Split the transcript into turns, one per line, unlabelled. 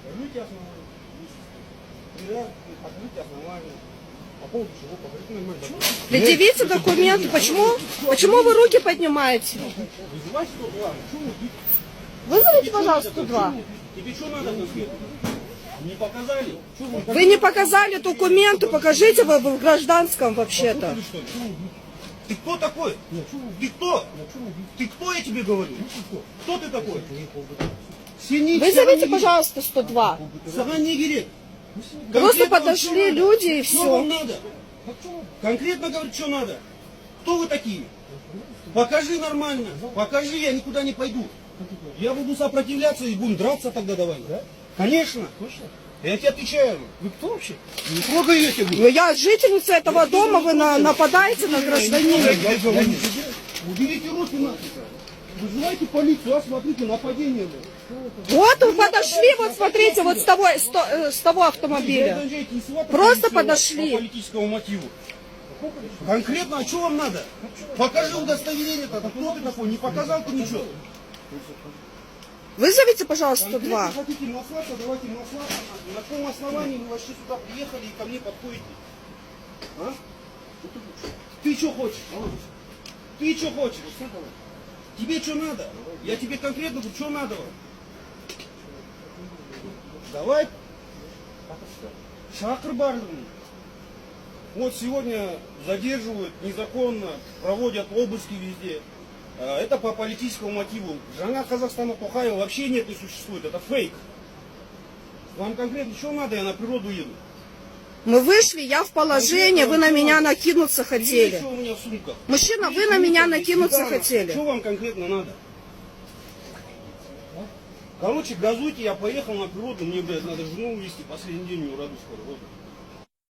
Покажите основания. Покажите основания. По поводу чего? Покажите нормально.
Предъявите документы. Почему вы руки поднимаете?
Вызывайте 102.
Вызовите, пожалуйста, 102.
Тебе что надо конкретно? Не показали?
Вы не показали документы, покажите вы в гражданском вообще-то.
Ты кто такой? Ты кто? Ты кто, я тебе говорю? Кто ты такой?
Вызовите, пожалуйста, 102.
Саганигири.
Просто подошли люди и
Что вам
все.
надо? Конкретно говорит, что надо. Кто вы такие? Покажи нормально. Покажи, я никуда не пойду. Я буду сопротивляться и будем драться тогда давай. Да? Конечно. Я тебе отвечаю. Вы кто вообще? Не трогай ее тебе.
Но я жительница этого дома, вы нападаете на гражданина.
Уберите руки нахуй. Вызывайте полицию, а смотрите, нападение.
Вот вы подошли, вот смотрите, вот с того автомобиля. Просто подошли.
По политическому мотиву. Конкретно, а что вам надо? Покажи удостоверение-то. Кто ты такой? Не показал ты ничего.
Вызовите, пожалуйста, 102.
Конкретно хотите маслаться, давайте маслаться. На каком основании вы вообще сюда приехали и ко мне подходите? А? Ты что хочешь? Ты что хочешь? Тебе что надо? Я тебе конкретно говорю, что надо вам? Давай. Шакр бардым. Вот сегодня задерживают незаконно, проводят обыски везде. Это по политическому мотиву. Жана Казахстана Тухаева вообще нет, не существует. Это фейк. Вам конкретно что надо? Я на природу еду.
Мы вышли, я в положении, вы на меня накинуться
Что
хотели.
у меня в сумках?
Мужчина, вы на меня накинуться
Светлана,
хотели.
Что вам конкретно надо? Короче, газуйте, я поехал на природу, мне, блядь, надо жену увезти, последний день у нее роду скоро. Вот.